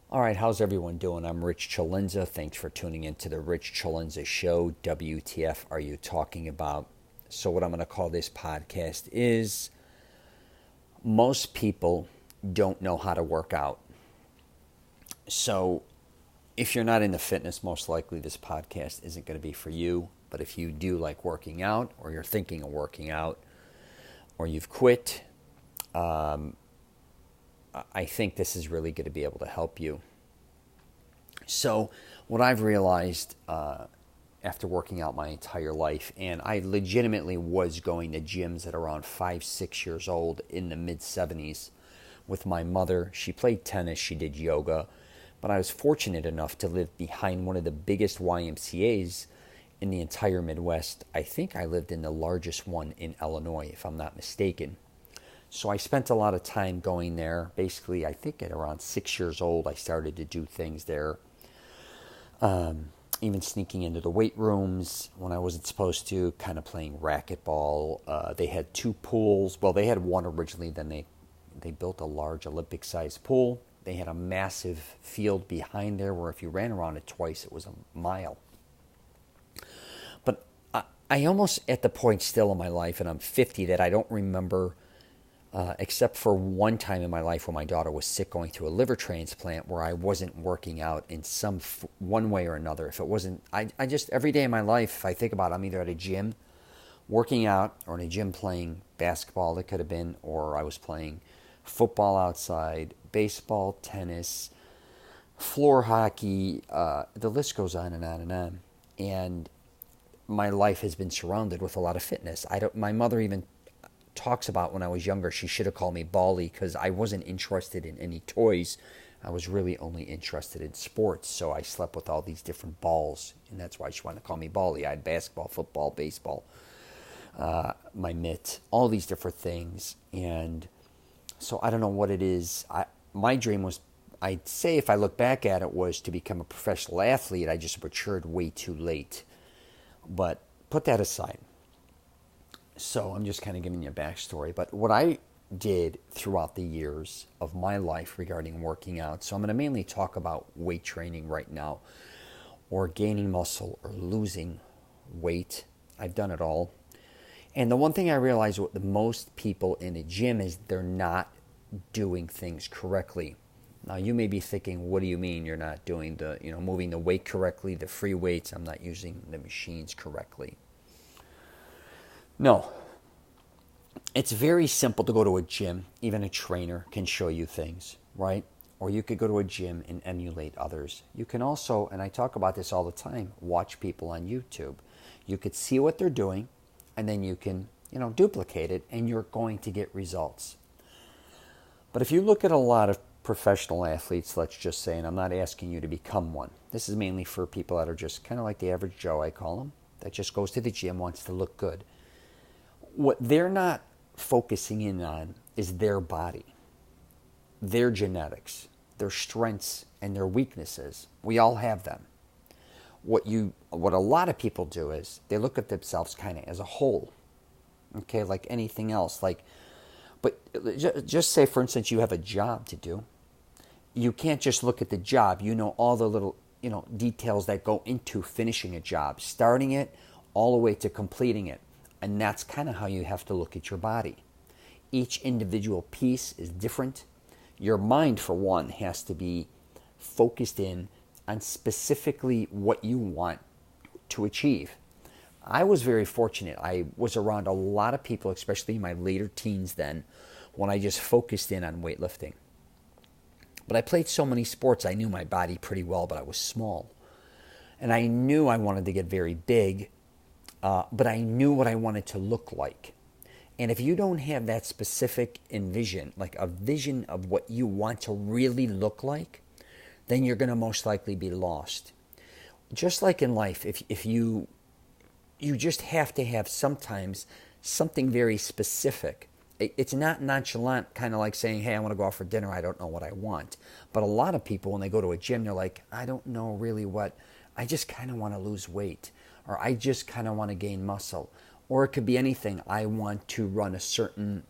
All right, how's everyone doing? I'm Rich CELENZA. Thanks for tuning in to the Rich CELENZA Show. WTF are you talking about? So, what I'm going to call this podcast is most people don't know how to work out. So, if you're not into fitness, most likely this podcast isn't going to be for you. But if you do like working out, or you're thinking of working out, or you've quit, I think this is really going to be able to help you. So, what I've realized after working out my entire life, and I legitimately was going to gyms at around 5, 6 years old in the mid 70s with my mother. She played tennis, she did yoga, but I was fortunate enough to live behind one of the biggest YMCAs in the entire Midwest. I think I lived in the largest one in Illinois, if I'm not mistaken. So I spent a lot of time going there. Basically, I think at around 6 years old, I started to do things there. Even sneaking into the weight rooms when I wasn't supposed to, kind of playing racquetball. They had two pools. Well, they had one originally, then they built a large Olympic-sized pool. They had a massive field behind there where if you ran around it twice, it was a mile. But I almost at the point still in my life, and I'm 50, that I don't remember, except for one time in my life when my daughter was sick going through a liver transplant, where I wasn't working out in one way or another. If it wasn't, I just, every day in my life, if I think about it, I'm either at a gym working out or in a gym playing basketball, it could have been, or I was playing football outside, baseball, tennis, floor hockey, the list goes on and on and on. And my life has been surrounded with a lot of fitness. My mother even talks about when I was younger, she should have called me Bally because I wasn't interested in any toys. I was really only interested in sports. So I slept with all these different balls, and that's why she wanted to call me Bally. I had basketball, football, baseball, my mitt, all these different things. And so I don't know what it is. My dream was, I'd say if I look back at it, was to become a professional athlete. I just matured way too late. But put that aside. So I'm just kind of giving you a backstory. But what I did throughout the years of my life regarding working out, so I'm going to mainly talk about weight training right now, or gaining muscle or losing weight. I've done it all. And the one thing I realized with most people in a gym is they're not doing things correctly. Now you may be thinking, what do you mean you're not doing moving the weight correctly, the free weights? I'm not using the machines correctly. No. It's very simple to go to a gym. Even a trainer can show you things, right? Or you could go to a gym and emulate others. You can also, and I talk about this all the time, watch people on YouTube. You could see what they're doing, and then you can, duplicate it, and you're going to get results. But if you look at a lot of professional athletes, let's just say, and I'm not asking you to become one. This is mainly for people that are just kind of like the average Joe, I call them, that just goes to the gym, wants to look good. What they're not focusing in on is their body, their genetics, their strengths, and their weaknesses. We all have them. What a lot of people do is they look at themselves kind of as a whole, okay, like anything else. But just say, for instance, you have a job to do. You can't just look at the job. You know all the little details that go into finishing a job, starting it all the way to completing it. And that's kind of how you have to look at your body. Each individual piece is different. Your mind, for one, has to be focused in on specifically what you want to achieve. I was very fortunate. I was around a lot of people, especially in my later teens then, when I just focused in on weightlifting. But I played so many sports, I knew my body pretty well, but I was small. And I knew I wanted to get very big, but I knew what I wanted to look like. And if you don't have that specific vision, like a vision of what you want to really look like, then you're going to most likely be lost. Just like in life, if you just have to have sometimes something very specific. It's not nonchalant, kind of like saying, hey, I want to go out for dinner, I don't know what I want. But a lot of people, when they go to a gym, they're like, I don't know really what, I just kind of want to lose weight, or I just kind of want to gain muscle. Or it could be anything. I want to run a certain,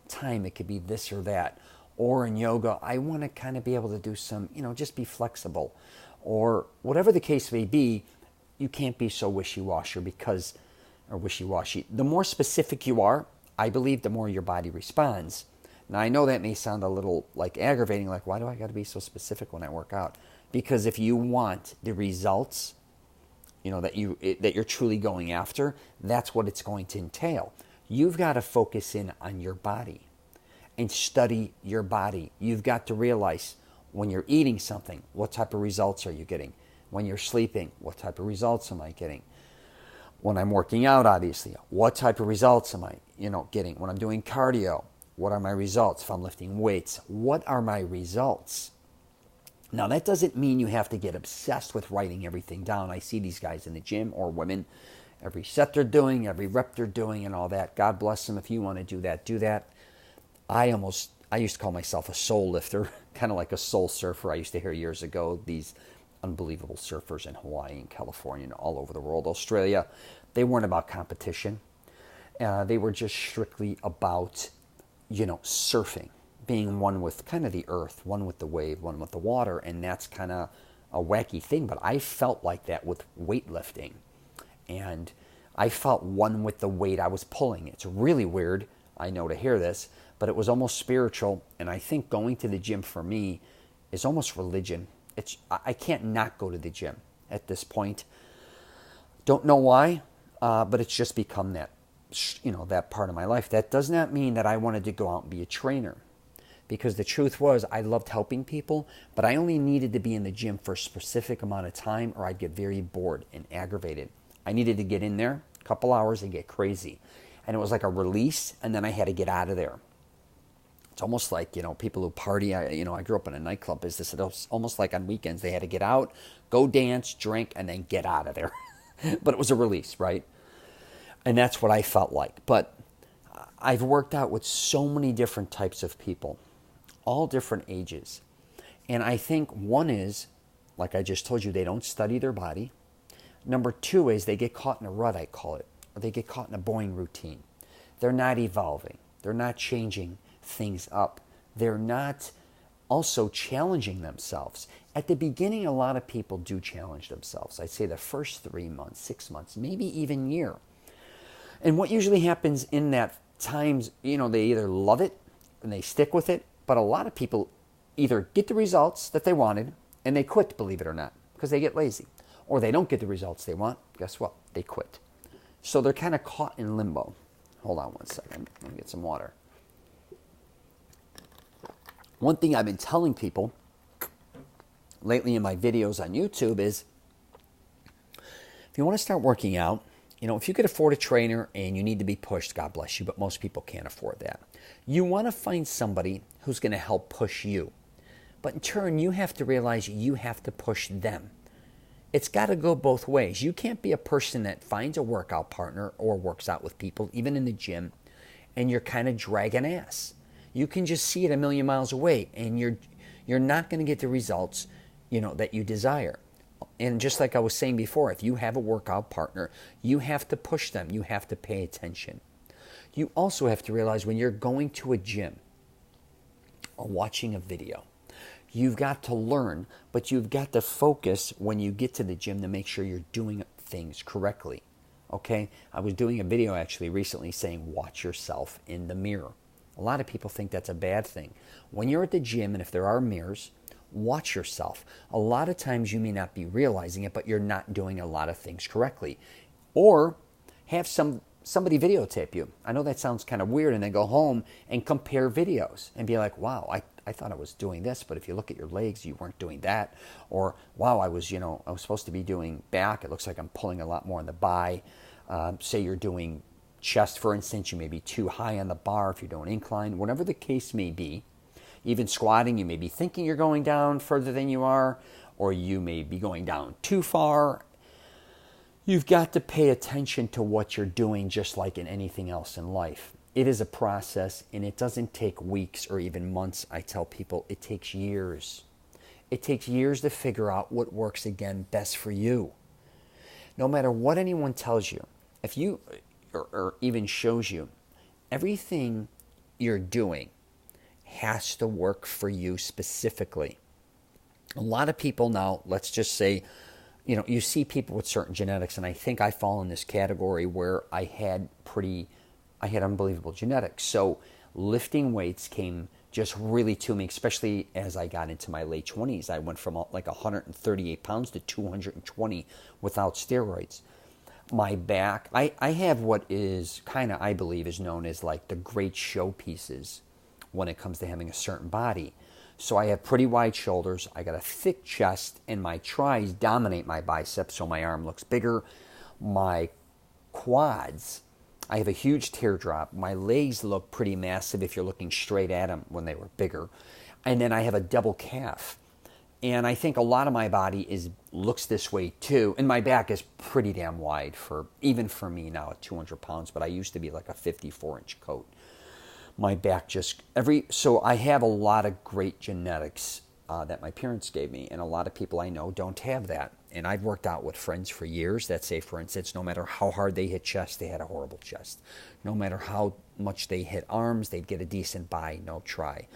time. It could be this or that. Or in yoga, I want to kind of be able to do some, just be flexible. Or whatever the case may be, you can't be so wishy-washy. The more specific you are, I believe the more your body responds. Now, I know that may sound a little like aggravating, like, why do I got to be so specific when I work out? Because if you want the results, that you're truly going after, that's what it's going to entail. You've got to focus in on your body and study your body. You've got to realize when you're eating something, what type of results are you getting? When you're sleeping, what type of results am I getting? When I'm working out, obviously, what type of results am I, getting? When I'm doing cardio, what are my results? If I'm lifting weights, what are my results? Now, that doesn't mean you have to get obsessed with writing everything down. I see these guys in the gym, or women, every set they're doing, every rep they're doing, and all that. God bless them. If you want to do that, do that. I used to call myself a soul lifter, kind of like a soul surfer. I used to hear years ago these unbelievable surfers in Hawaii and California and all over the world, Australia. They weren't about competition. They were just strictly about, surfing, being one with kind of the earth, one with the wave, one with the water. And that's kind of a wacky thing. But I felt like that with weightlifting. And I felt one with the weight I was pulling. It's really weird, I know, to hear this, but it was almost spiritual. And I think going to the gym for me is almost religion. I can't not go to the gym at this point. Don't know why, but it's just become that, that part of my life. That does not mean that I wanted to go out and be a trainer, because the truth was I loved helping people, but I only needed to be in the gym for a specific amount of time or I'd get very bored and aggravated. I needed to get in there a couple hours and get crazy. And it was like a release, and then I had to get out of there. It's almost like, people who party. I grew up in a nightclub business. It was almost like on weekends they had to get out, go dance, drink, and then get out of there. But it was a release, right? And that's what I felt like. But I've worked out with so many different types of people, all different ages. And I think one is, like I just told you, they don't study their body. Number two is they get caught in a rut, I call it. Or they get caught in a boring routine. They're not evolving. They're not changing things up. They're not also challenging themselves. At the beginning, a lot of people do challenge themselves. I'd say the first 3 months, 6 months, maybe even year. And what usually happens in that times, they either love it and they stick with it, but a lot of people either get the results that they wanted and they quit, believe it or not, because they get lazy. Or they don't get the results they want. Guess what? They quit. So they're kind of caught in limbo. Hold on one second. Let me get some water. One thing I've been telling people lately in my videos on YouTube is, if you want to start working out, if you could afford a trainer and you need to be pushed, God bless you, but most people can't afford that. You want to find somebody who's going to help push you. But in turn, you have to realize you have to push them. It's got to go both ways. You can't be a person that finds a workout partner or works out with people, even in the gym, and you're kind of dragging ass. You can just see it a million miles away, and you're not going to get the results, that you desire. And just like I was saying before, if you have a workout partner, you have to push them. You have to pay attention. You also have to realize when you're going to a gym or watching a video, you've got to learn, but you've got to focus when you get to the gym to make sure you're doing things correctly. Okay? I was doing a video actually recently saying, watch yourself in the mirror. A lot of people think that's a bad thing. When you're at the gym, and if there are mirrors, watch yourself. A lot of times you may not be realizing it, but you're not doing a lot of things correctly. Or have somebody videotape you. I know that sounds kind of weird, and then go home and compare videos and be like, wow, I thought I was doing this, but if you look at your legs, you weren't doing that. Or, wow, I was supposed to be doing back. It looks like I'm pulling a lot more on the bi. Say you're doing chest, for instance, you may be too high on the bar if you're doing incline. Whatever the case may be, even squatting, you may be thinking you're going down further than you are, or you may be going down too far. You've got to pay attention to what you're doing, just like in anything else in life. It is a process, and it doesn't take weeks or even months. I tell people it takes years. It takes years to figure out what works, again, best for you. No matter what anyone tells you, if you or even shows you, everything you're doing has to work for you specifically. A lot of people now, let's just say, you see people with certain genetics, and I think I fall in this category where I had unbelievable genetics. So lifting weights came just really to me, especially as I got into my late 20s. I went from like 138 pounds to 220 without steroids. My back, I have what is kind of, I believe, is known as like the great showpieces when it comes to having a certain body. So I have pretty wide shoulders, I got a thick chest, and my tries dominate my biceps, so my arm looks bigger. My quads, I have a huge teardrop. My legs look pretty massive if you're looking straight at them when they were bigger. And then I have a double calf. And I think a lot of my body looks this way too. And my back is pretty damn wide even for me now at 200 pounds, but I used to be like a 54-inch coat. My back so I have a lot of great genetics that my parents gave me, and a lot of people I know don't have that. And I've worked out with friends for years that say, for instance, no matter how hard they hit chest, they had a horrible chest. No matter how much they hit arms, they'd get a decent bi, no try.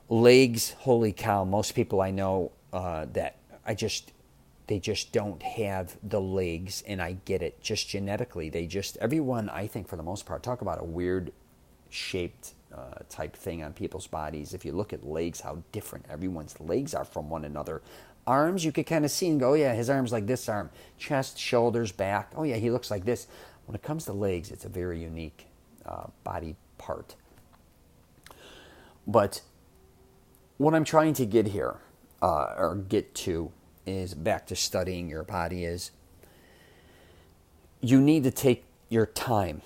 Legs, holy cow, most people I know that they just don't have the legs, and I get it, just genetically. Everyone, I think for the most part, talk about a weird shaped type thing on people's bodies. If you look at legs, how different everyone's legs are from one another. Arms, you could kind of see and go, yeah, his arm's like this arm. Chest, shoulders, back, oh yeah, he looks like this. When it comes to legs, it's a very unique body part. But what I'm trying to get here, or get to, is back to studying your body, is you need to take your time.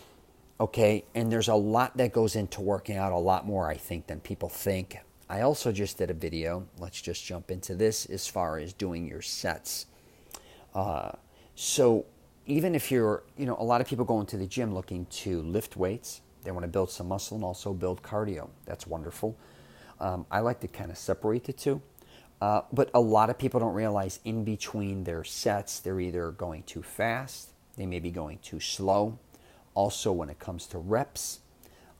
Okay, and there's a lot that goes into working out, a lot more, I think, than people think. I also just did a video, let's just jump into this, as far as doing your sets. So even if you're, a lot of people go into the gym looking to lift weights. They want to build some muscle and also build cardio. That's wonderful. I like to kind of separate the two. But a lot of people don't realize in between their sets, they're either going too fast, they may be going too slow. Also, when it comes to reps,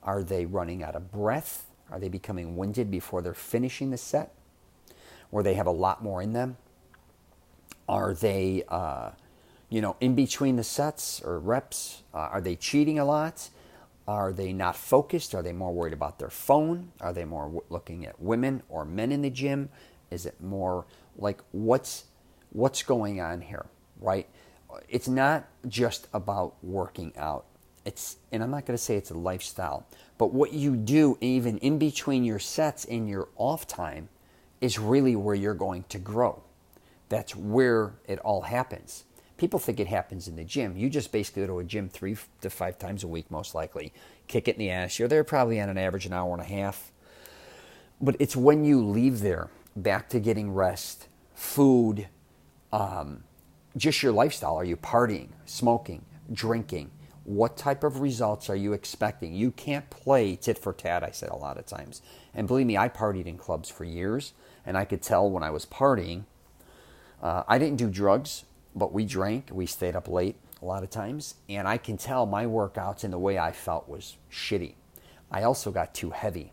are they running out of breath? Are they becoming winded before they're finishing the set? Or they have a lot more in them? Are they, in between the sets or reps, are they cheating a lot? Are they not focused? Are they more worried about their phone? Are they more looking at women or men in the gym? Is it more like what's going on here, right? It's not just about working out. And I'm not going to say it's a lifestyle, but what you do even in between your sets in your off time is really where you're going to grow. That's where it all happens. People think it happens in the gym. You just basically go to a gym 3 to 5 times a week, most likely. Kick it in the ass. You're there probably on an average an hour and a half. But it's when you leave there, back to getting rest, food, just your lifestyle. Are you partying, smoking, drinking? What type of results are you expecting? You can't play tit for tat, I said a lot of times. And believe me, I partied in clubs for years, and I could tell when I was partying. I didn't do drugs, but we drank. We stayed up late a lot of times, and I can tell my workouts and the way I felt was shitty. I also got too heavy.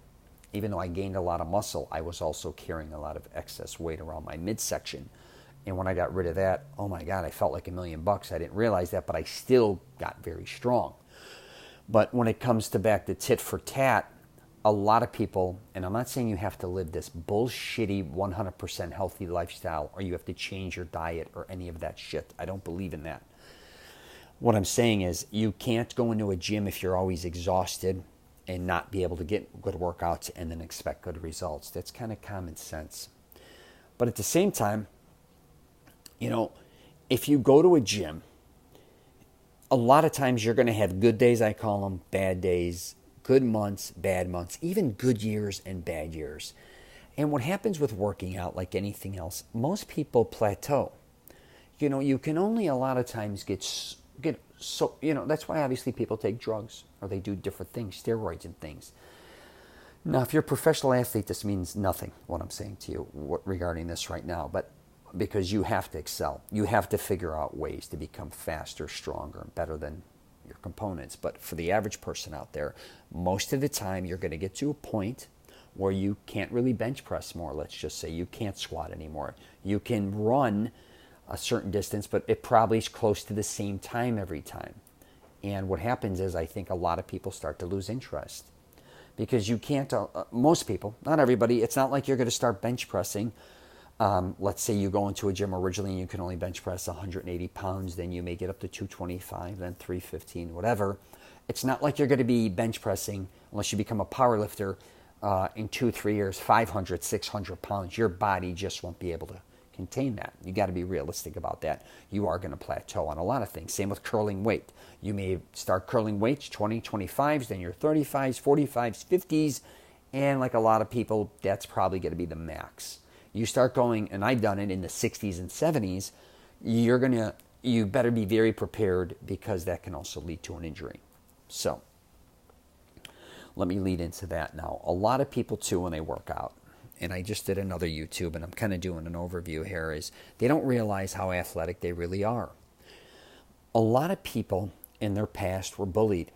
Even though I gained a lot of muscle, I was also carrying a lot of excess weight around my midsection. And when I got rid of that, oh my God, I felt like $1,000,000. I didn't realize that, but I still got very strong. But when it comes to back to tit for tat, a lot of people, and I'm not saying you have to live this bullshitty 100% healthy lifestyle or you have to change your diet or any of that shit. I don't believe in that. What I'm saying is you can't go into a gym if you're always exhausted and not be able to get good workouts and then expect good results. That's kind of common sense. But at the same time, if you go to a gym, a lot of times you're going to have good days, I call them, bad days, good months, bad months, even good years and bad years. And what happens with working out, like anything else, most people plateau. You can only a lot of times get so, that's why obviously people take drugs or they do different things, steroids and things. Now, if you're a professional athlete, this means nothing, what I'm saying to you regarding this right now. But because you have to excel. You have to figure out ways to become faster, stronger, and better than your components. But for the average person out there, most of the time you're going to get to a point where you can't really bench press more. Let's just say you can't squat anymore. You can run a certain distance, but it probably is close to the same time every time. And what happens is I think a lot of people start to lose interest because you can't, most people, not everybody, it's not like you're going to start bench pressing. Let's say you go into a gym originally and you can only bench press 180 pounds, then you may get up to 225, then 315, whatever. It's not like you're going to be bench pressing, unless you become a power lifter, in 2-3 years, 500, 600 pounds. Your body just won't be able to contain that. You got to be realistic about that. You are going to plateau on a lot of things. Same with curling weight. You may start curling weights 20, 25s, then your 35s, 45s, 50s, and like a lot of people, that's probably going to be the max. You start going, and I've done it in the 60s and 70s, you better be very prepared because that can also lead to an injury. So, let me lead into that now. A lot of people too, when they work out, and I just did another YouTube, and I'm kind of doing an overview here, is they don't realize how athletic they really are. A lot of people in their past were bullied,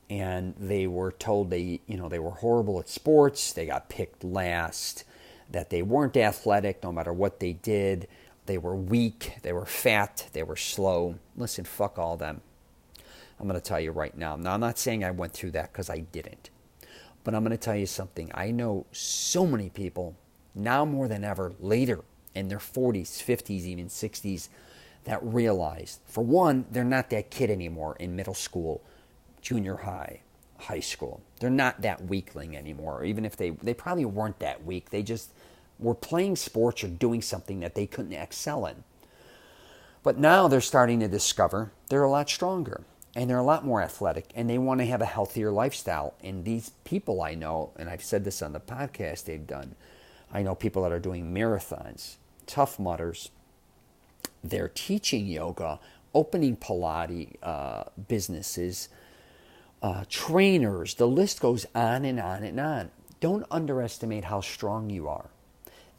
and they were told they were horrible at sports, they got picked last, that they weren't athletic no matter what they did, they were weak, they were fat, they were slow. Listen, fuck all them. I'm going to tell you right now. Now, I'm not saying I went through that because I didn't. But I'm going to tell you something. I know so many people, now more than ever, later in their 40s, 50s, even 60s, that realize, for one, they're not that kid anymore in middle school, junior high, high school. They're not that weakling anymore. Even if they probably weren't that weak. They just were playing sports or doing something that they couldn't excel in. But now they're starting to discover they're a lot stronger. And they're a lot more athletic, and they want to have a healthier lifestyle. And these people I know, and I've said this on the podcast they've done, I know people that are doing marathons, Tough Mudders. They're teaching yoga, opening Pilates businesses, trainers. The list goes on and on and on. Don't underestimate how strong you are,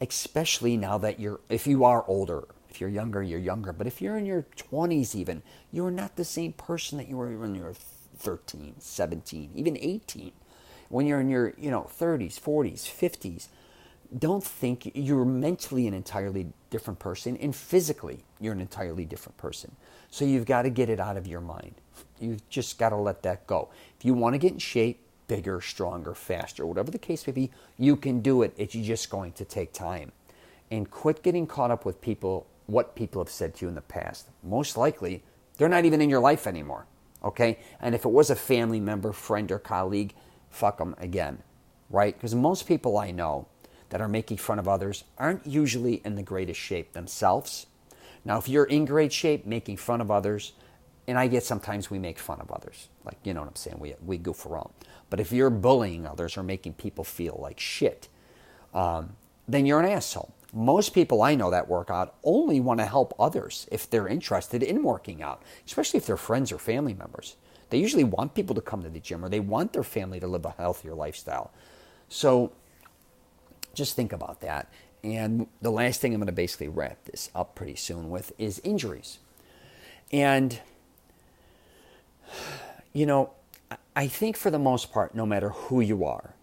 especially now that if you are older. If you're younger, you're younger. But if you're in your 20s even, you're not the same person that you were when you were 13, 17, even 18. When you're in your 30s, 40s, 50s, don't think you're mentally an entirely different person, and physically you're an entirely different person. So you've got to get it out of your mind. You've just got to let that go. If you want to get in shape, bigger, stronger, faster, whatever the case may be, you can do it. It's just going to take time. And quit getting caught up with what people have said to you in the past. Most likely, they're not even in your life anymore, okay? And if it was a family member, friend, or colleague, fuck them again, right? Because most people I know that are making fun of others aren't usually in the greatest shape themselves. Now, if you're in great shape, making fun of others, and I get sometimes we make fun of others, like, you know what I'm saying, we goof around. But if you're bullying others or making people feel like shit, then you're an asshole. Most people I know that work out only want to help others if they're interested in working out, especially if they're friends or family members. They usually want people to come to the gym, or they want their family to live a healthier lifestyle. So just think about that. And the last thing I'm going to basically wrap this up pretty soon with is injuries. And, I think for the most part, no matter who you are,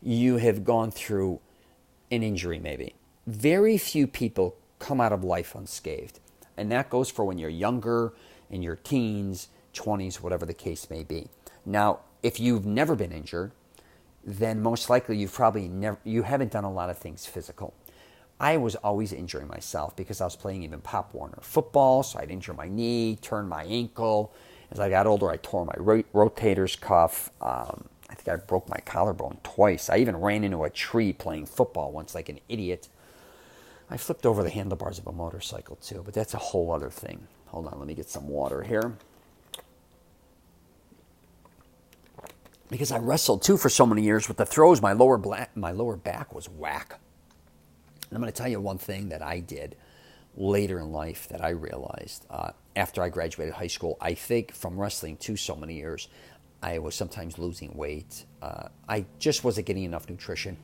you have gone through an injury maybe. Very few people come out of life unscathed. And that goes for when you're younger, in your teens, 20s, whatever the case may be. Now, if you've never been injured, then most likely you haven't done a lot of things physical. I was always injuring myself because I was playing even Pop Warner football, so I'd injure my knee, turn my ankle. As I got older, I tore my rotator's cuff. I think I broke my collarbone twice. I even ran into a tree playing football once like an idiot. I flipped over the handlebars of a motorcycle too, but that's a whole other thing. Hold on, let me get some water here. Because I wrestled too for so many years with the throws, my lower back was whack. And I'm going to tell you one thing that I did later in life that I realized after I graduated high school. I think from wrestling too so many years, I was sometimes losing weight. I just wasn't getting enough nutrition.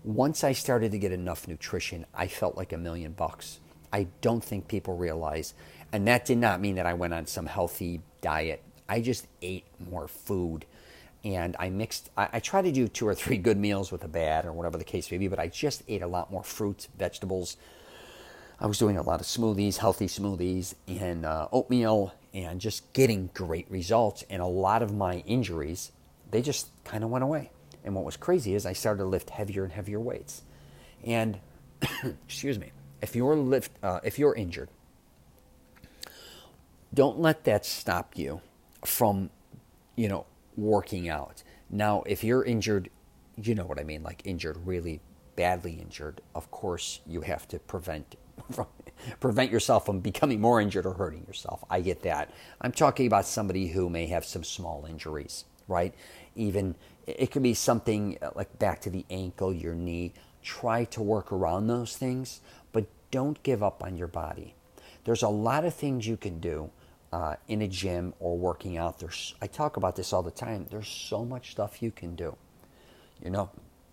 Once I started to get enough nutrition, I felt like $1,000,000. I don't think people realize. And that did not mean that I went on some healthy diet. I just ate more food. And I try to do 2 or 3 good meals with a bad or whatever the case may be, but I just ate a lot more fruits, vegetables. I was doing a lot of smoothies, healthy smoothies, and oatmeal, and just getting great results. And a lot of my injuries, they just kind of went away. And what was crazy is I started to lift heavier and heavier weights. And excuse me, if you're injured, don't let that stop you from, working out. Now, if you're injured, you know what I mean, like injured, really badly injured, of course you have to prevent yourself from becoming more injured or hurting yourself. I get that. I'm talking about somebody who may have some small injuries, right? Even it could be something like back to the ankle, your knee. Try to work around those things, but don't give up on your body. There's a lot of things you can do in a gym or working out. I talk about this all the time. There's so much stuff you can do.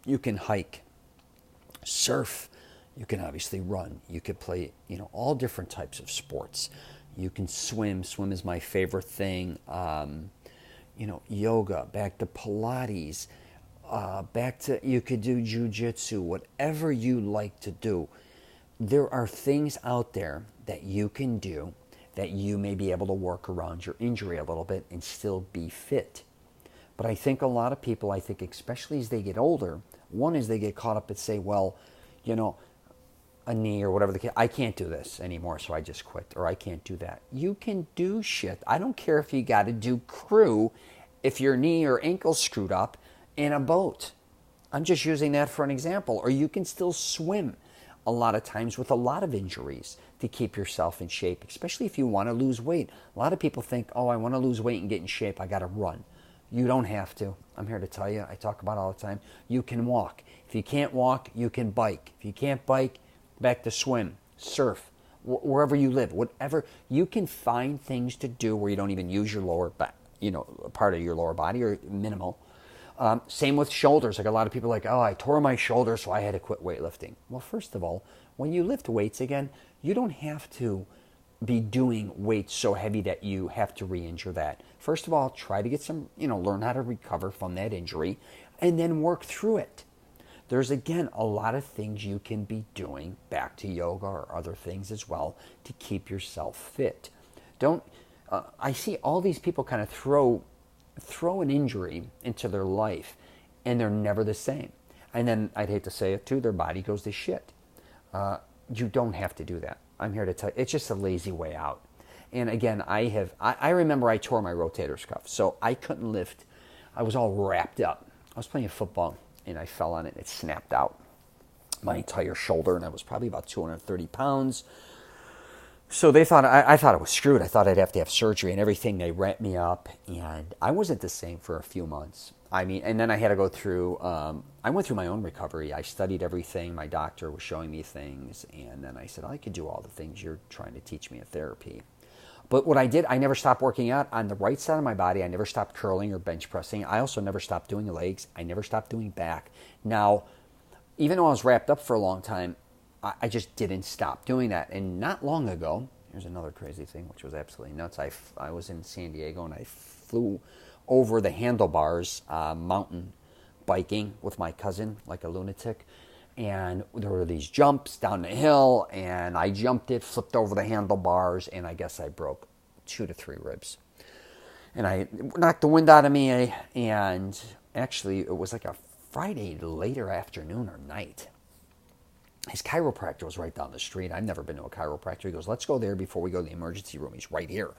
You can hike, surf. You can obviously run. You could play, all different types of sports. You can swim. Swim is my favorite thing. Yoga, back to Pilates, you could do jujitsu, whatever you like to do. There are things out there that you can do that you may be able to work around your injury a little bit and still be fit. But I think a lot of people, especially as they get older, one is they get caught up and say, well, a knee or whatever the case, I can't do this anymore, so I just quit, or I can't do that. You can do shit. I don't care if you got to do crew if your knee or ankle's screwed up in a boat. I'm just using that for an example. Or you can still swim a lot of times with a lot of injuries to keep yourself in shape, especially if you want to lose weight. A lot of people think, oh, I want to lose weight and get in shape, I got to run. You don't have to. I'm here to tell you, I talk about it all the time, you can walk. If you can't walk, you can bike. If you can't bike, back to swim, surf, wherever you live, whatever. You can find things to do where you don't even use your lower back, part of your lower body, or minimal. Same with shoulders. Like a lot of people are like, oh, I tore my shoulder, so I had to quit weightlifting. Well, first of all, when you lift weights again, you don't have to be doing weights so heavy that you have to re-injure that. First of all, try to get some, learn how to recover from that injury and then work through it. There's, again, a lot of things you can be doing, back to yoga or other things as well, to keep yourself fit. I see all these people kind of throw an injury into their life, and they're never the same. And then, I'd hate to say it too, their body goes to shit. You don't have to do that. I'm here to tell you, it's just a lazy way out. And again, I remember I tore my rotator cuff, so I couldn't lift. I was all wrapped up. I was playing football, and I fell on it, and it snapped out my entire shoulder, and I was probably about 230 pounds. So they thought, I thought I was screwed. I thought I'd have to have surgery and everything. They wrapped me up, and I wasn't the same for a few months. And then I had to go through, I went through my own recovery. I studied everything. My doctor was showing me things, and then I said, I could do all the things you're trying to teach me in therapy. But what I did, I never stopped working out on the right side of my body. I never stopped curling or bench pressing. I also never stopped doing legs. I never stopped doing back. Now, even though I was wrapped up for a long time, I just didn't stop doing that. And not long ago, here's another crazy thing, which was absolutely nuts. I was in San Diego, and I flew over the handlebars, mountain biking with my cousin, like a lunatic. And there were these jumps down the hill, and I jumped it, flipped over the handlebars, and I guess I broke 2 to 3 ribs. And I knocked the wind out of me, and actually it was like a Friday later afternoon or night. His chiropractor was right down the street. I've never been to a chiropractor. He goes, let's go there before we go to the emergency room. He's right here.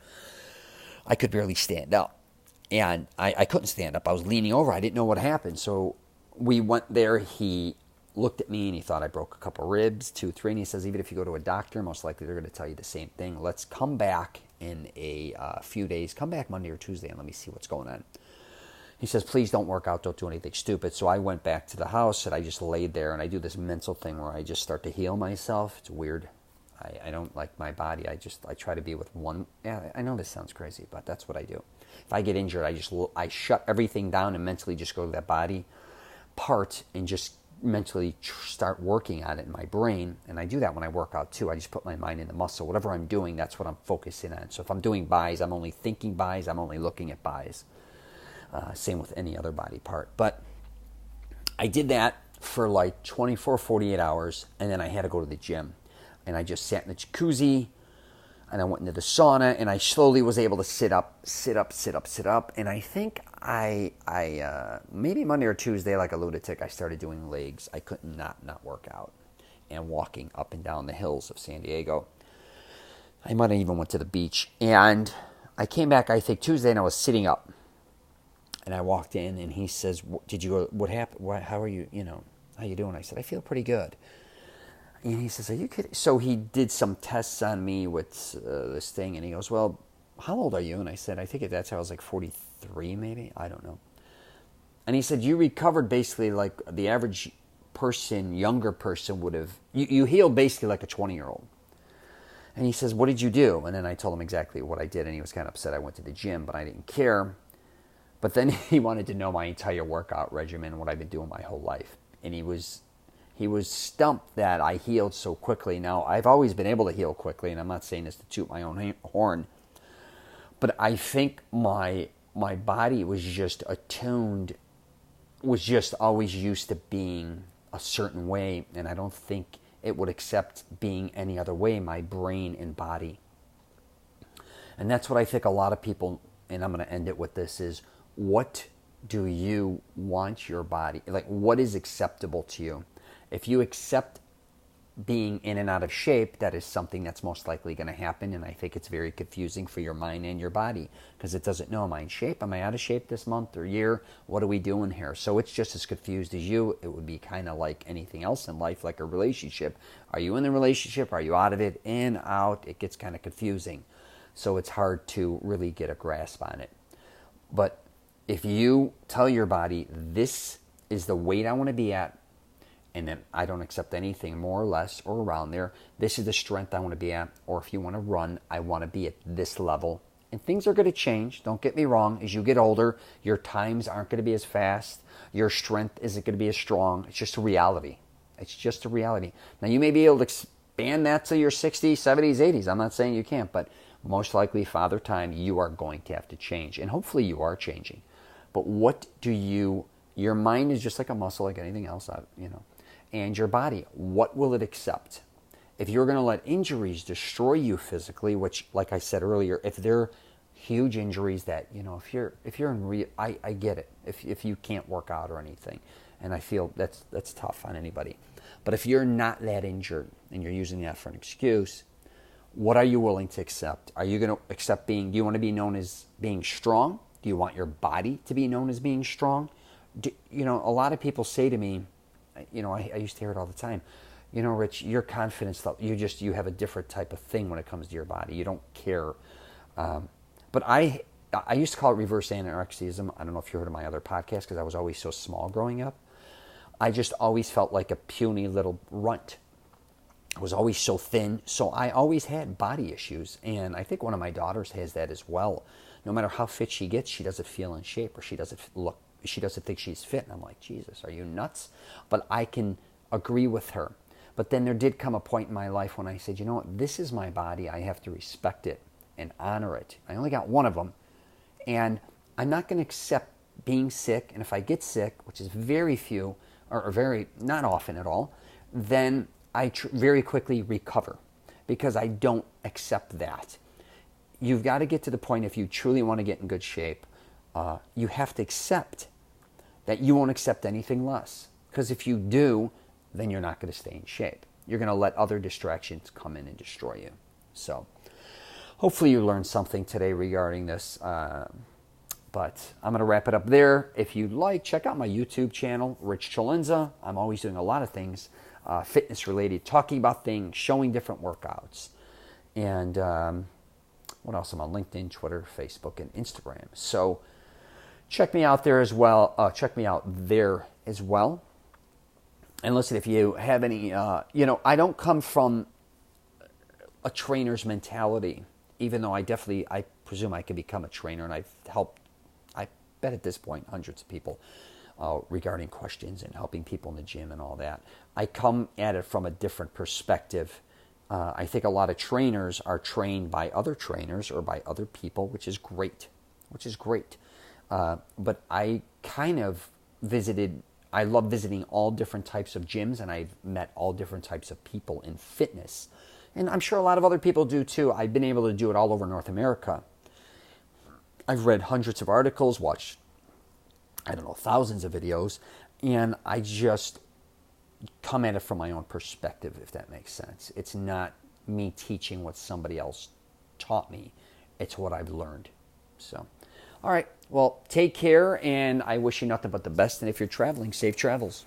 I could barely stand up. And I couldn't stand up. I was leaning over. I didn't know what happened. So we went there. He looked at me, and he thought I broke a couple ribs, 2, 3. And he says, even if you go to a doctor, most likely they're going to tell you the same thing. Let's come back in a few days. Come back Monday or Tuesday, and let me see what's going on. He says, please don't work out. Don't do anything stupid. So I went back to the house, and I just laid there, and I do this mental thing where I just start to heal myself. It's weird. I don't like my body. I try to be with one. Yeah, I know this sounds crazy, but that's what I do. If I get injured, I shut everything down and mentally just go to that body part and just mentally start working on it in my brain. And I do that when I work out too. I just put my mind in the muscle. Whatever I'm doing, that's what I'm focusing on. So if I'm doing buys, I'm only thinking buys. I'm only looking at buys. Same with any other body part. But I did that for like 24, 48 hours, and then I had to go to the gym. And I just sat in the jacuzzi, and I went into the sauna, and I slowly was able to sit up. And I think I maybe Monday or Tuesday, like a lunatic, I started doing legs. I could not work out. And walking up and down the hills of San Diego. I might have even went to the beach. And I came back, I think, Tuesday, and I was sitting up. And I walked in, and he says, what happened? How are you, how you doing? I said, I feel pretty good. And he says, are you kidding? So he did some tests on me with this thing, and he goes, well, how old are you? And I said, I think at that time I was like 43 maybe. I don't know. And he said, you recovered basically like the average person, younger person would have, you healed basically like a 20-year-old. And he says, what did you do? And then I told him exactly what I did, and he was kind of upset I went to the gym, but I didn't care. But then he wanted to know my entire workout regimen, what I've been doing my whole life. And he was stumped that I healed so quickly. Now, I've always been able to heal quickly, and I'm not saying this to toot my own horn, but I think my body was just attuned, was just always used to being a certain way, and I don't think it would accept being any other way, my brain and body. And that's what I think a lot of people, and I'm going to end it with this, is what do you want your body, like what is acceptable to you? If you accept being in and out of shape, that is something that's most likely going to happen, and I think it's very confusing for your mind and your body because it doesn't know, am I in shape? Am I out of shape this month or year? What are we doing here? So it's just as confused as you. It would be kind of like anything else in life, like a relationship. Are you in the relationship? Are you out of it? In, out, it gets kind of confusing. So it's hard to really get a grasp on it. But if you tell your body, this is the weight I want to be at, and then I don't accept anything more or less or around there. This is the strength I want to be at. Or if you want to run, I want to be at this level. And things are going to change. Don't get me wrong. As you get older, your times aren't going to be as fast. Your strength isn't going to be as strong. It's just a reality. It's just a reality. Now, you may be able to expand that to your 60s, 70s, 80s. I'm not saying you can't, but most likely, Father Time, you are going to have to change. And hopefully you are changing. But what do your mind is just like a muscle, like anything else, and your body, what will it accept? If you're going to let injuries destroy you physically, which, like I said earlier, if they're huge injuries that, if you're in I get it, if you can't work out or anything, and I feel that's tough on anybody. But if you're not that injured and you're using that for an excuse, what are you willing to accept? Are you going to accept do you want to be known as being strong? Do you want your body to be known as being strong? A lot of people say to me, I used to hear it all the time, Rich, your confidence, you have a different type of thing when it comes to your body. You don't care. But I used to call it reverse anorexism. I don't know if you heard of my other podcast because I was always so small growing up. I just always felt like a puny little runt. I was always so thin, so I always had body issues. And I think one of my daughters has that as well. No matter how fit she gets, she doesn't feel in shape, or she doesn't think she's fit. And I'm like, Jesus, are you nuts? But I can agree with her. But then there did come a point in my life when I said, you know what, this is my body. I have to respect it and honor it. I only got one of them. And I'm not going to accept being sick. And if I get sick, which is very few, or very, not often at all, then I very quickly recover because I don't accept that. You've got to get to the point, if you truly want to get in good shape, you have to accept that you won't accept anything less. Because if you do, then you're not going to stay in shape. You're going to let other distractions come in and destroy you. So hopefully you learned something today regarding this. But I'm going to wrap it up there. If you'd like, check out my YouTube channel, Rich CELENZA. I'm always doing a lot of things fitness related, talking about things, showing different workouts. And what else? I'm on LinkedIn, Twitter, Facebook, and Instagram. So check me out there as well. And listen, if you have any, I don't come from a trainer's mentality, even though I presume I could become a trainer, and I've helped, I bet at this point, hundreds of people regarding questions and helping people in the gym and all that. I come at it from a different perspective. I think a lot of trainers are trained by other trainers or by other people, which is great. But I kind of visited, I love visiting all different types of gyms, and I've met all different types of people in fitness. And I'm sure a lot of other people do too. I've been able to do it all over North America. I've read hundreds of articles, watched, I don't know, thousands of videos, and I just come at it from my own perspective, if that makes sense. It's not me teaching what somebody else taught me. It's what I've learned. So, all right. Well, take care, and I wish you nothing but the best. And if you're traveling, safe travels.